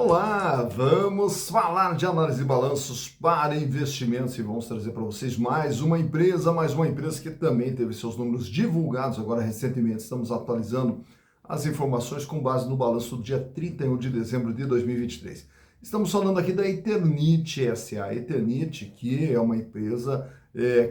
Olá, vamos falar de análise de balanços para investimentos e vamos trazer para vocês mais uma empresa que também teve seus números divulgados agora recentemente. Estamos atualizando as informações com base no balanço do dia 31 de dezembro de 2023. Estamos falando aqui da Eternit SA. Eternit, que é uma empresa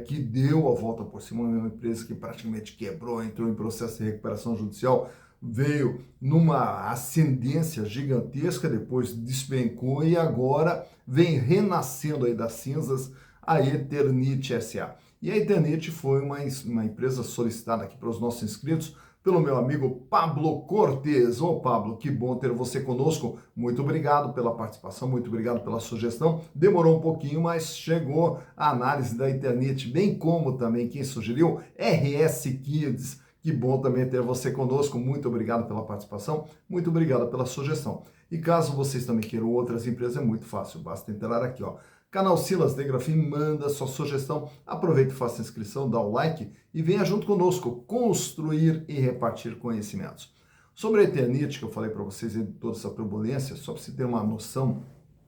que deu a volta por cima, uma empresa que praticamente quebrou, entrou em processo de recuperação judicial, veio numa ascendência gigantesca, depois despencou e agora vem renascendo aí das cinzas a Eternit SA. E a Eternit foi uma empresa solicitada aqui para os nossos inscritos pelo meu amigo Pablo Cortes. Ô Pablo, que bom ter você conosco. Muito obrigado pela participação, muito obrigado pela sugestão. Demorou um pouquinho, mas chegou a análise da Eternit, bem como também quem sugeriu, RS Kids. Que bom também ter você conosco. Muito obrigado pela participação, muito obrigado pela sugestão. E caso vocês também queiram outras empresas, é muito fácil, basta entrar aqui, ó. Canal Silas de Grafim, manda sua sugestão, aproveita e faça a inscrição, dá o like e venha junto conosco construir e repartir conhecimentos. Sobre a Eternit, que eu falei para vocês em toda essa turbulência, só para você ter uma noção,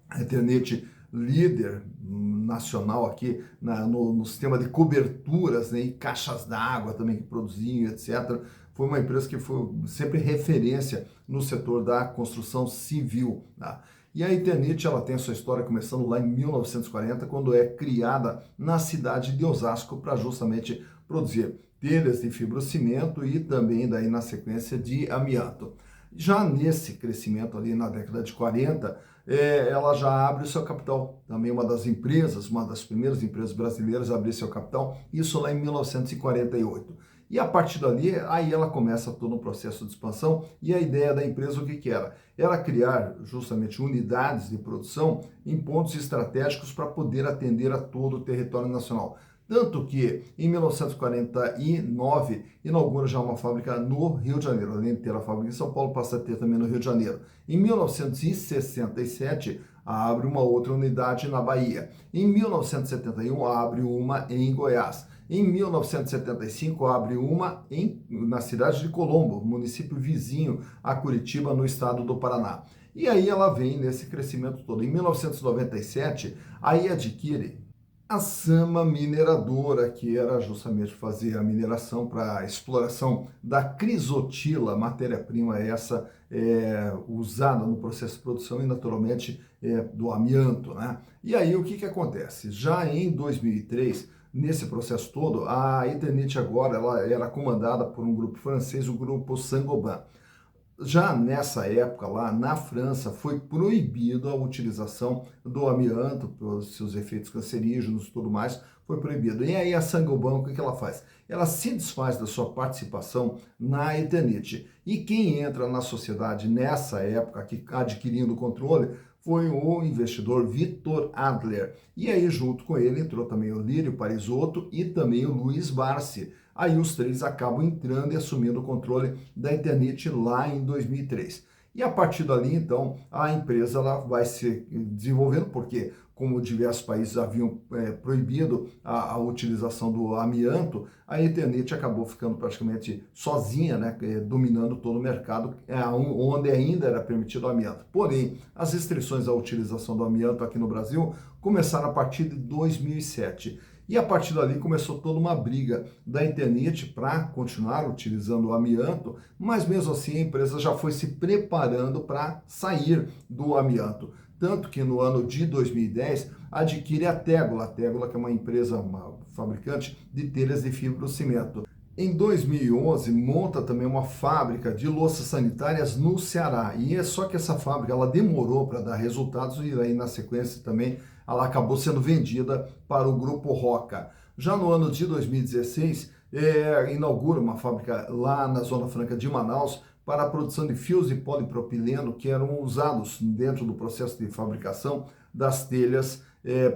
a Eternit líder nacional aqui no sistema de coberturas, né, e caixas d'água também que produziam, etc. Foi uma empresa que foi sempre referência no setor da construção civil. Tá? E a Eternit, ela tem a sua história começando lá em 1940, quando é criada na cidade de Osasco para justamente produzir telhas de fibrocimento e também daí na sequência de amianto. Já nesse crescimento ali na década de 40, ela já abre o seu capital. Também uma das primeiras empresas brasileiras a abrir seu capital, isso lá em 1948. E a partir dali, aí ela começa todo um processo de expansão e a ideia da empresa o que era? Era criar justamente unidades de produção em pontos estratégicos para poder atender a todo o território nacional. Tanto que, em 1949, inaugura já uma fábrica no Rio de Janeiro. Além de ter a fábrica em São Paulo, passa a ter também no Rio de Janeiro. Em 1967, abre uma outra unidade na Bahia. Em 1971, abre uma em Goiás. Em 1975, abre uma na cidade de Colombo, município vizinho a Curitiba, no estado do Paraná. E aí ela vem nesse crescimento todo. Em 1997, aí adquire a Sama Mineradora, que era justamente fazer a mineração para a exploração da crisotila, matéria-prima essa usada no processo de produção e naturalmente do amianto, né? E aí o que acontece? Já em 2003, nesse processo todo, a Eternit agora ela era comandada por um grupo francês, o grupo Saint-Gobain. Já nessa época, lá na França, foi proibido a utilização do amianto, pelos seus efeitos cancerígenos e tudo mais, foi proibido. E aí a Saint-Gobain, o que ela faz? Ela se desfaz da sua participação na Eternit. E quem entra na sociedade nessa época, aqui, adquirindo o controle, foi o investidor Vitor Adler. E aí, junto com ele, entrou também o Lírio Parisotto e também o Luiz Barsi. Aí os três acabam entrando e assumindo o controle da Eternit lá em 2003. E a partir dali, então, a empresa ela vai se desenvolvendo, porque como diversos países haviam proibido a utilização do amianto, a Eternit acabou ficando praticamente sozinha, né, dominando todo o mercado, onde ainda era permitido o amianto. Porém, as restrições à utilização do amianto aqui no Brasil começaram a partir de 2007. E a partir dali começou toda uma briga da Eternit para continuar utilizando o amianto, mas mesmo assim a empresa já foi se preparando para sair do amianto. Tanto que no ano de 2010 adquire a Tegula, que é uma empresa, uma fabricante de telhas de fibrocimento. Em 2011, monta também uma fábrica de louças sanitárias no Ceará. E é só que essa fábrica ela demorou para dar resultados e aí na sequência também ela acabou sendo vendida para o Grupo Roca. Já no ano de 2016, inaugura uma fábrica lá na Zona Franca de Manaus para a produção de fios de polipropileno que eram usados dentro do processo de fabricação das telhas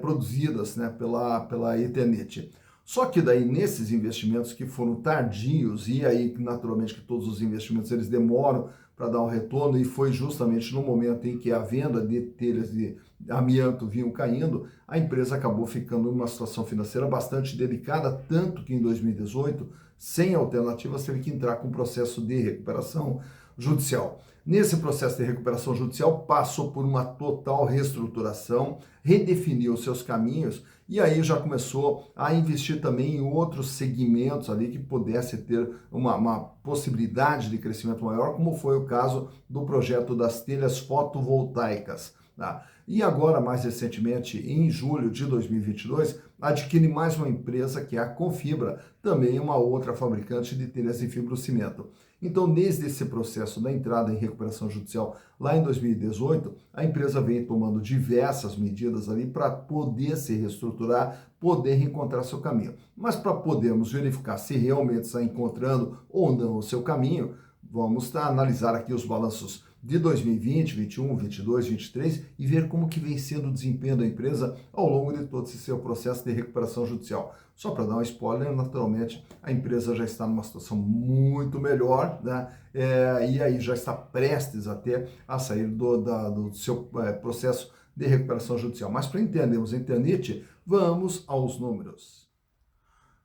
produzidas, né, pela Eternit. Só que daí nesses investimentos que foram tardios, e aí naturalmente que todos os investimentos eles demoram para dar um retorno, e foi justamente no momento em que a venda de telhas de amianto vinham caindo, a empresa acabou ficando numa situação financeira bastante delicada, tanto que em 2018, sem alternativas, teve que entrar com um processo de recuperação judicial. Nesse processo de recuperação judicial, passou por uma total reestruturação, redefiniu seus caminhos e aí já começou a investir também em outros segmentos ali que pudesse ter uma possibilidade de crescimento maior, como foi o caso do projeto das telhas fotovoltaicas. Tá? E agora, mais recentemente, em julho de 2022, adquire mais uma empresa que é a Confibra, também uma outra fabricante de telhas de fibrocimento. Então, desde esse processo da entrada em recuperação judicial lá em 2018, a empresa vem tomando diversas medidas ali para poder se reestruturar, poder reencontrar seu caminho. Mas para podermos verificar se realmente está encontrando ou não o seu caminho, vamos analisar aqui os balanços de 2020, 21, 22, 23 e ver como que vem sendo o desempenho da empresa ao longo de todo esse seu processo de recuperação judicial. Só para dar um spoiler, naturalmente, a empresa já está numa situação muito melhor, né? E aí já está prestes até a sair do seu processo de recuperação judicial. Mas para entendermos a internet, vamos aos números.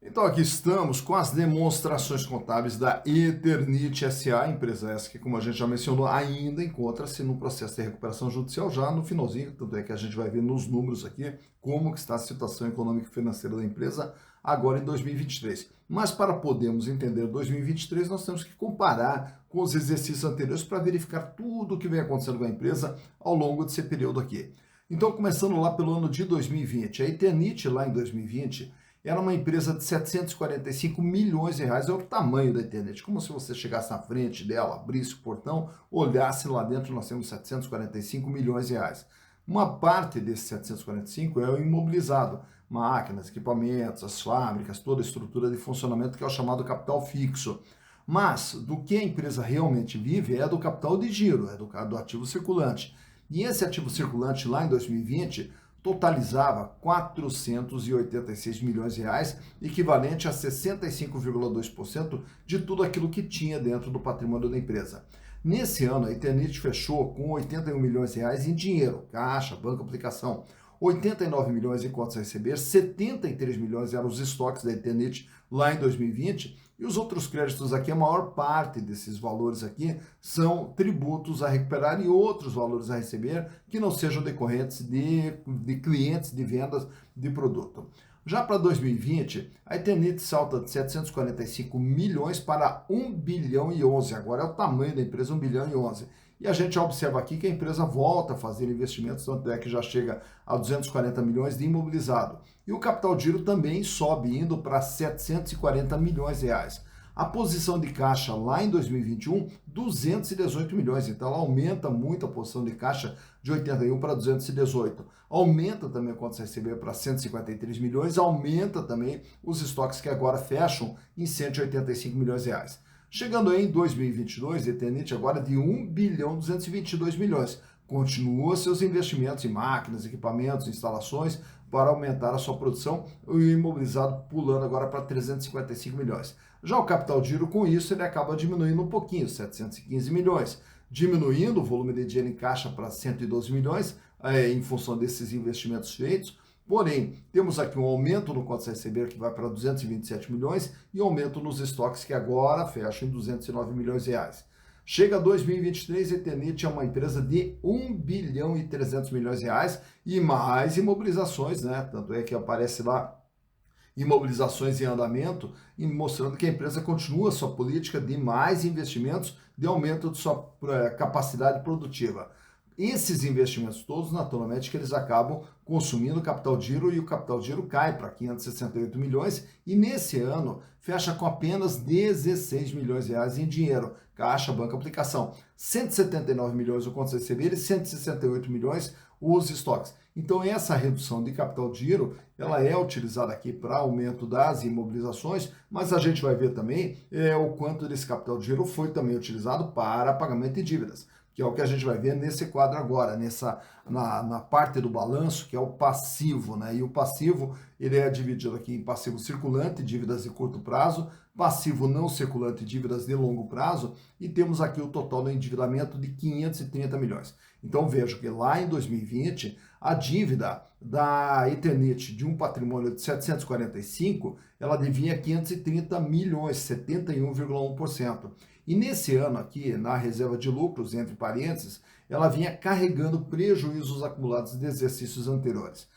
Então aqui estamos com as demonstrações contábeis da Eternit SA, empresa essa que, como a gente já mencionou, ainda encontra-se no processo de recuperação judicial já no finalzinho, tanto é que a gente vai ver nos números aqui como que está a situação econômica e financeira da empresa agora em 2023. Mas para podermos entender 2023, nós temos que comparar com os exercícios anteriores para verificar tudo o que vem acontecendo com a empresa ao longo desse período aqui. Então, começando lá pelo ano de 2020, a Eternit lá em 2020 era uma empresa de 745 milhões de reais, é o tamanho da Eternit, como se você chegasse na frente dela, abrisse o portão, olhasse lá dentro, nós temos 745 milhões de reais. Uma parte desses 745 é o imobilizado, máquinas, equipamentos, as fábricas, toda a estrutura de funcionamento que é o chamado capital fixo. Mas do que a empresa realmente vive é do capital de giro, é do ativo circulante. E esse ativo circulante lá em 2020 totalizava 486 milhões de reais, equivalente a 65,2% de tudo aquilo que tinha dentro do patrimônio da empresa. Nesse ano, a Eternit fechou com 81 milhões de reais em dinheiro, caixa, banco, aplicação, 89 milhões em contas a receber, 73 milhões eram os estoques da Eternit lá em 2020, e os outros créditos aqui, a maior parte desses valores aqui são tributos a recuperar e outros valores a receber que não sejam decorrentes de clientes de vendas de produto. Já para 2020, a Eternit salta de 745 milhões para 1 bilhão e 11. Agora é o tamanho da empresa, 1 bilhão e 11. E a gente observa aqui que a empresa volta a fazer investimentos, tanto é que já chega a 240 milhões de imobilizado. E o capital de giro também sobe, indo para 740 milhões de reais. A posição de caixa lá em 2021, 218 milhões. Então ela aumenta muito a posição de caixa de 81 para 218. Aumenta também a conta a receber para 153 milhões, aumenta também os estoques que agora fecham em 185 milhões de reais. Chegando aí em 2022, a Eternit agora de 1 bilhão 222 milhões. Continua seus investimentos em máquinas, equipamentos, instalações para aumentar a sua produção, o imobilizado pulando agora para 355 milhões. Já o capital de giro, com isso, ele acaba diminuindo um pouquinho, 715 milhões, diminuindo o volume de dinheiro em caixa para 112 milhões, em função desses investimentos feitos. Porém, temos aqui um aumento no contas a receber que vai para 227 milhões e aumento nos estoques que agora fecham em 209 milhões de reais. Chega a 2023, a Eternit é uma empresa de 1 bilhão e 300 milhões de reais e mais imobilizações, né? Tanto é que aparece lá imobilizações em andamento, e mostrando que a empresa continua sua política de mais investimentos, de aumento de sua capacidade produtiva. Esses investimentos todos, naturalmente, que eles acabam consumindo capital de giro e o capital de giro cai para 568 milhões e nesse ano fecha com apenas 16 milhões de reais em dinheiro, caixa, banco, aplicação. 179 milhões o contas a receber e 168 milhões os estoques. Então essa redução de capital de giro, ela é utilizada aqui para aumento das imobilizações, mas a gente vai ver também o quanto desse capital de giro foi também utilizado para pagamento de dívidas, que é o que a gente vai ver nesse quadro agora, na parte do balanço, que é o passivo, né? E o passivo, ele é dividido aqui em passivo circulante, dívidas de curto prazo, passivo não circulante, dívidas de longo prazo, e temos aqui o total do endividamento de 530 milhões. Então vejo que lá em 2020, a dívida da Eternit de um patrimônio de 745, ela devia 530 milhões, 71,1%. E nesse ano aqui, na reserva de lucros, entre parênteses, ela vinha carregando prejuízos acumulados de exercícios anteriores.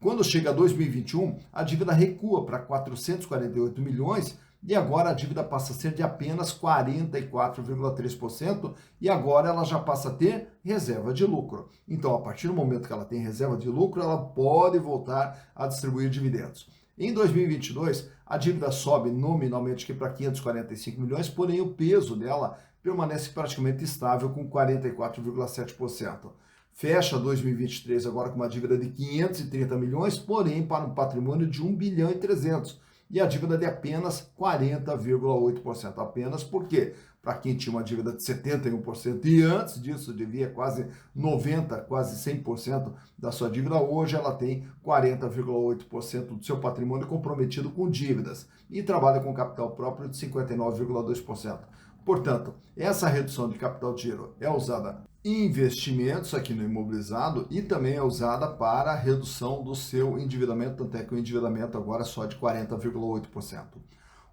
Quando chega a 2021, a dívida recua para 448 milhões e agora a dívida passa a ser de apenas 44,3% e agora ela já passa a ter reserva de lucro. Então, a partir do momento que ela tem reserva de lucro, ela pode voltar a distribuir dividendos. Em 2022, a dívida sobe nominalmente para 545 milhões, porém o peso dela permanece praticamente estável com 44,7%. Fecha 2023 agora com uma dívida de 530 milhões, porém para um patrimônio de 1 bilhão e 300. E a dívida de apenas 40,8%. Apenas porque, para quem tinha uma dívida de 71% e antes disso devia quase 90%, quase 100% da sua dívida, hoje ela tem 40,8% do seu patrimônio comprometido com dívidas e trabalha com capital próprio de 59,2%. Portanto, essa redução de capital de giro é usada em investimentos aqui no imobilizado e também é usada para a redução do seu endividamento, tanto é que o endividamento agora é só de 40,8%.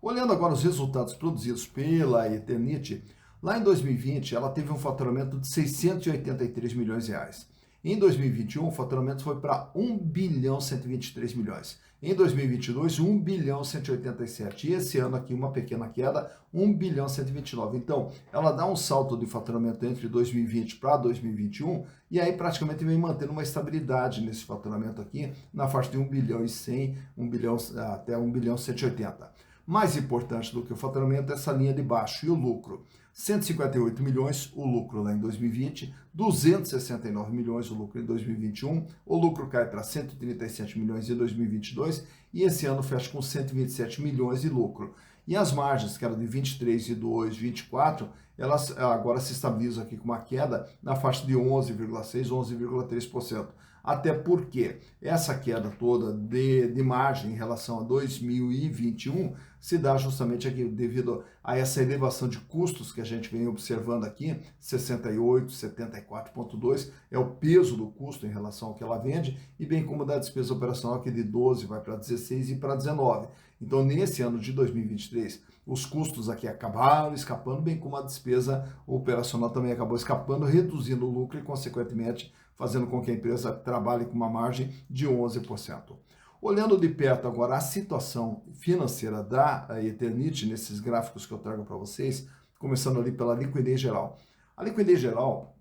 Olhando agora os resultados produzidos pela Eternit, lá em 2020 ela teve um faturamento de 683 milhões de reais. Em 2021 o faturamento foi para 1 bilhão 123 milhões. Em 2022, 1 bilhão 187. E esse ano aqui, uma pequena queda, 1 bilhão 129. Então, ela dá um salto de faturamento entre 2020 para 2021 e aí praticamente vem mantendo uma estabilidade nesse faturamento aqui, na faixa de 1 bilhão e 100, 1 bilhão, até 1 bilhão 180. Mais importante do que o faturamento é essa linha de baixo e o lucro. 158 milhões o lucro lá em 2020, 269 milhões o lucro em 2021, o lucro cai para 137 milhões em 2022 e esse ano fecha com 127 milhões de lucro. E as margens, que eram de 23,2, 24, elas agora se estabilizam aqui com uma queda na faixa de 11,6, 11,3%. Até porque essa queda toda de margem em relação a 2021 se dá justamente aqui devido a essa elevação de custos que a gente vem observando aqui, 68, 74,2 é o peso do custo em relação ao que ela vende, e bem como da despesa operacional que de 12 vai para 16 e para 19. Então, nesse ano de 2023, os custos aqui acabaram escapando, bem como a despesa operacional também acabou escapando, reduzindo o lucro e, consequentemente, fazendo com que a empresa trabalhe com uma margem de 11%. Olhando de perto agora a situação financeira da Eternit, nesses gráficos que eu trago para vocês, começando ali pela liquidez geral. A liquidez geral,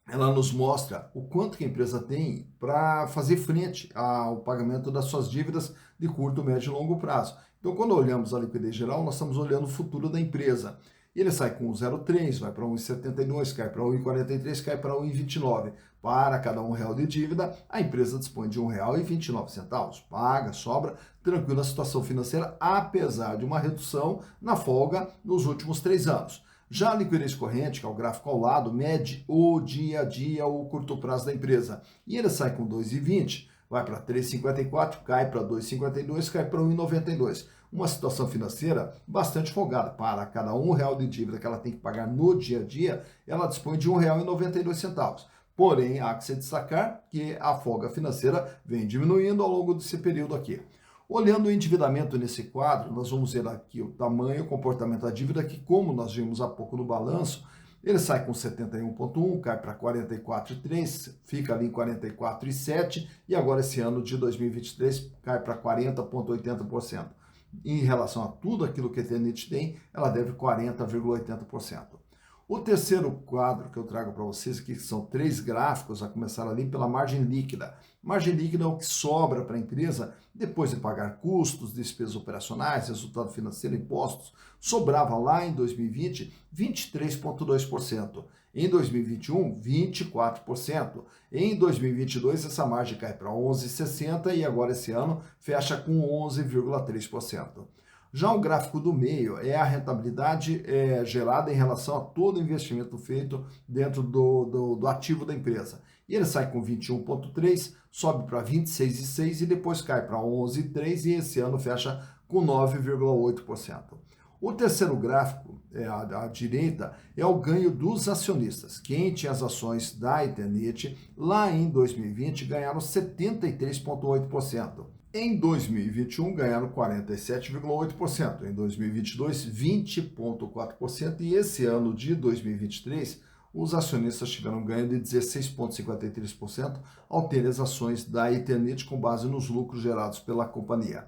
ela nos mostra o quanto que a empresa tem para fazer frente ao pagamento das suas dívidas de curto, médio e longo prazo. Então, quando olhamos a liquidez geral, nós estamos olhando o futuro da empresa. Ele sai com 0,3, vai para 1,72, cai para 1,43, cai para 1,29. Para cada R$1 de dívida, a empresa dispõe de R$1,29. Paga, sobra, tranquila a situação financeira, apesar de uma redução na folga nos últimos 3 anos. Já a liquidez corrente, que é o gráfico ao lado, mede o dia a dia, o curto prazo da empresa. E ele sai com 2,20, vai para 3,54, cai para 2,52, cai para 1,92. Uma situação financeira bastante folgada. Para cada R$1 de dívida que ela tem que pagar no dia a dia, ela dispõe de R$1,92. Porém, há que se destacar que a folga financeira vem diminuindo ao longo desse período aqui. Olhando o endividamento nesse quadro, nós vamos ver aqui o tamanho e o comportamento da dívida, que como nós vimos há pouco no balanço, ele sai com 71,1, cai para 44,3, fica ali em 44,7 e agora esse ano de 2023 cai para 40,80%. Em relação a tudo aquilo que a Eternit tem, ela deve 40,80%. O terceiro quadro que eu trago para vocês aqui, que são 3 gráficos, a começar ali pela margem líquida. Margem líquida é o que sobra para a empresa depois de pagar custos, despesas operacionais, resultado financeiro, impostos. Sobrava lá em 2020 23,2%. Em 2021, 24%. Em 2022, essa margem cai para 11,60% e agora esse ano fecha com 11,3%. Já o gráfico do meio é a rentabilidade gerada em relação a todo o investimento feito dentro do ativo da empresa. E ele sai com 21,3, sobe para 26,6 e depois cai para 11,3 e esse ano fecha com 9,8%. O terceiro gráfico, à direita, é o ganho dos acionistas. Quem tinha as ações da Eternit lá em 2020 ganharam 73,8%. Em 2021 ganharam 47,8%, em 2022 20,4% e esse ano de 2023 os acionistas tiveram um ganho de 16,53% ao ter as ações da Eternit com base nos lucros gerados pela companhia.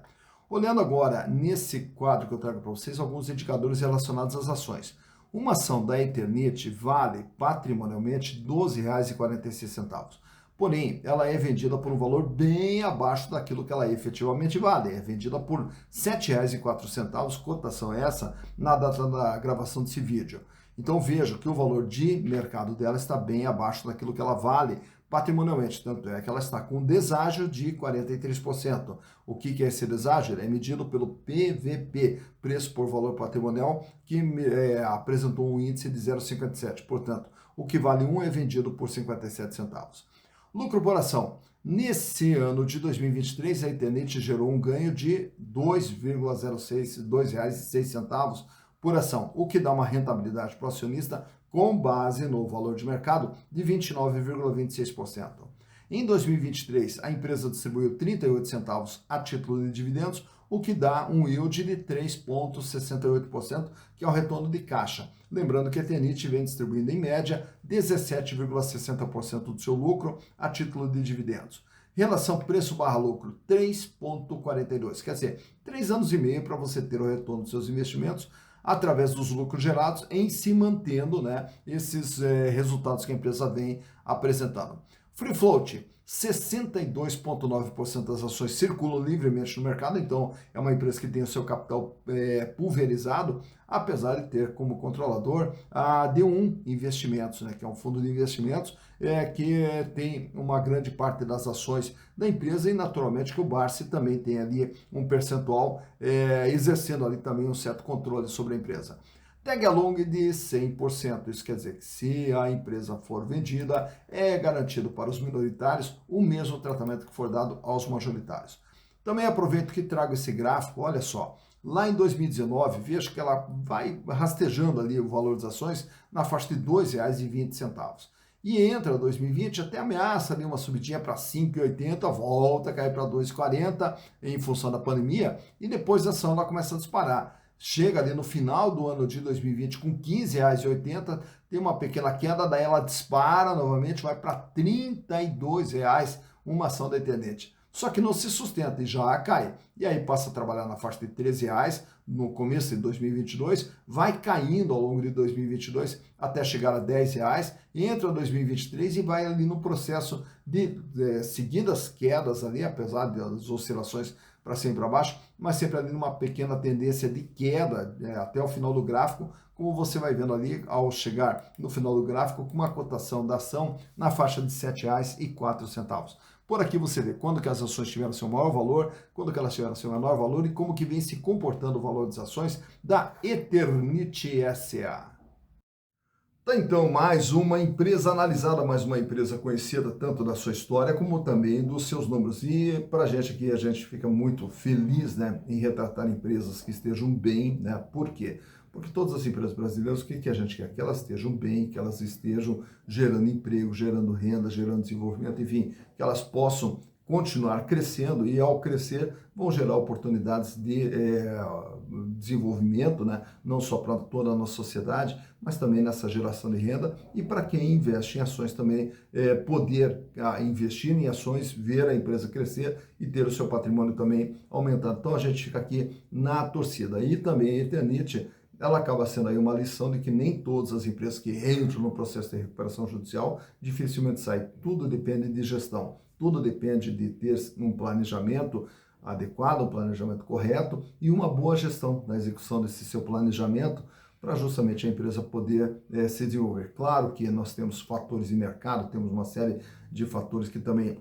Olhando agora nesse quadro que eu trago para vocês alguns indicadores relacionados às ações. Uma ação da Eternit vale patrimonialmente R$ 12,46. Porém, ela é vendida por um valor bem abaixo daquilo que ela efetivamente vale. É vendida por R$ 7,04, cotação essa na data da gravação desse vídeo. Então veja que o valor de mercado dela está bem abaixo daquilo que ela vale patrimonialmente. Tanto é que ela está com um deságio de 43%. O que é esse deságio? É medido pelo PVP, preço por valor patrimonial, que apresentou um índice de 0,57. Portanto, o que vale 1 é vendido por 57 centavos. Lucro por ação. Nesse ano de 2023, a Eternit gerou um ganho de R$ 2,06 por ação, o que dá uma rentabilidade para o acionista com base no valor de mercado de 29,26%. Em 2023, a empresa distribuiu 38 centavos a título de dividendos, o que dá um yield de 3,68%, que é o retorno de caixa. Lembrando que a Eternit vem distribuindo, em média, 17,60% do seu lucro a título de dividendos. Relação preço/lucro, 3,42. Quer dizer, 3 anos e meio para você ter o retorno dos seus investimentos através dos lucros gerados, em se mantendo, né, esses resultados que a empresa vem apresentando. Free float, 62,9% das ações circulam livremente no mercado, então é uma empresa que tem o seu capital pulverizado, apesar de ter como controlador a D1 Investimentos, né, que é um fundo de investimentos que tem uma grande parte das ações da empresa e naturalmente que o Barsi também tem ali um percentual exercendo ali também um certo controle sobre a empresa. Tag along de 100%, isso quer dizer que se a empresa for vendida, é garantido para os minoritários o mesmo tratamento que for dado aos majoritários. Também aproveito que trago esse gráfico, olha só, lá em 2019, veja que ela vai rastejando ali o valor das ações na faixa de R$ 2,20. E entra 2020, até ameaça ali uma subidinha para 5,80, volta a cair para 2,40 em função da pandemia, e depois a ação ela começa a disparar. Chega ali no final do ano de 2020 com R$ 15,80, tem uma pequena queda, daí ela dispara novamente, vai para R$ 32 uma ação da Eternit. Só que não se sustenta e já cai. E aí passa a trabalhar na faixa de R$ 13 no começo de 2022, vai caindo ao longo de 2022 até chegar a R$ 10, entra 2023 e vai ali no processo de seguidas quedas ali, apesar das oscilações para cima e para baixo, mas sempre ali numa pequena tendência de queda até o final do gráfico, como você vai vendo ali ao chegar no final do gráfico com uma cotação da ação na faixa de R$ 7,04. Por aqui você vê quando que as ações tiveram seu maior valor, quando que elas tiveram seu menor valor e como que vem se comportando o valor das ações da Eternit SA. Tá, então, mais uma empresa analisada, mais uma empresa conhecida tanto da sua história como também dos seus números. E para a gente aqui, a gente fica muito feliz, né, em retratar empresas que estejam bem, né? Por quê? Porque todas as empresas brasileiras, o que a gente quer? Que elas estejam bem, que elas estejam gerando emprego, gerando renda, gerando desenvolvimento, enfim, que elas possam continuar crescendo e ao crescer vão gerar oportunidades de desenvolvimento, né? Não só para toda a nossa sociedade, mas também nessa geração de renda e para quem investe em ações também poder investir em ações, ver a empresa crescer e ter o seu patrimônio também aumentado. Então a gente fica aqui na torcida. E também a Eternit, ela acaba sendo aí uma lição de que nem todas as empresas que entram no processo de recuperação judicial dificilmente saem. Tudo depende de gestão. Tudo depende de ter um planejamento adequado, um planejamento correto e uma boa gestão na execução desse seu planejamento para justamente a empresa poder se desenvolver. Claro que nós temos fatores de mercado, temos uma série de fatores que também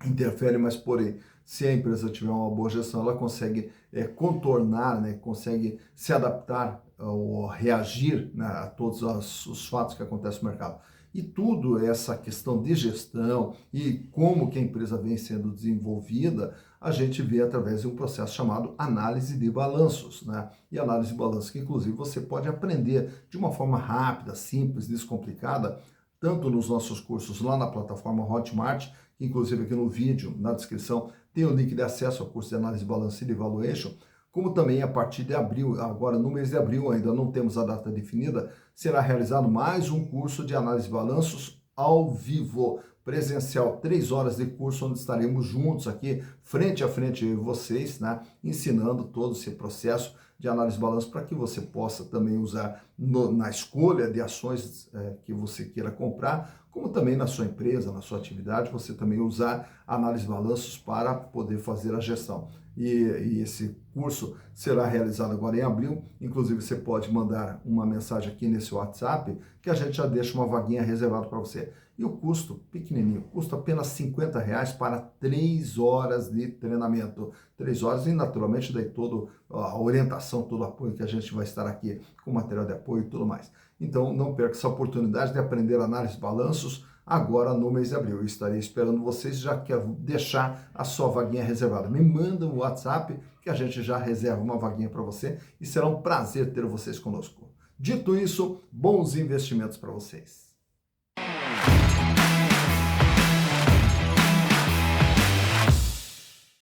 interferem, mas porém, se a empresa tiver uma boa gestão, ela consegue contornar, né, consegue se adaptar ou reagir, né, a todos os fatos que acontecem no mercado. E tudo essa questão de gestão e como que a empresa vem sendo desenvolvida, a gente vê através de um processo chamado análise de balanços, né? E análise de balanços que, inclusive, você pode aprender de uma forma rápida, simples, descomplicada, tanto nos nossos cursos lá na plataforma Hotmart, que inclusive aqui no vídeo, na descrição, tem o link de acesso ao curso de análise de balanço e de valuation, como também a partir de abril, agora no mês de abril, ainda não temos a data definida, será realizado mais um curso de análise de balanços ao vivo, presencial, 3 horas de curso, onde estaremos juntos aqui, frente a frente, eu e vocês, né, ensinando todo esse processo de análise de balanço para que você possa também usar na escolha de ações que você queira comprar, como também na sua empresa, na sua atividade, você também usar análise de balanços para poder fazer a gestão. E esse curso será realizado agora em abril, inclusive você pode mandar uma mensagem aqui nesse WhatsApp, que a gente já deixa uma vaguinha reservada para você. E o custo, pequenininho, custa apenas R$50 para 3 horas de treinamento. 3 horas e naturalmente daí toda a orientação, todo o apoio que a gente vai estar aqui com material de apoio e tudo mais. Então não perca essa oportunidade de aprender análise de balanços agora no mês de abril. Eu estarei esperando vocês, já quero deixar a sua vaguinha reservada. Me manda um WhatsApp que a gente já reserva uma vaguinha para você e será um prazer ter vocês conosco. Dito isso, bons investimentos para vocês.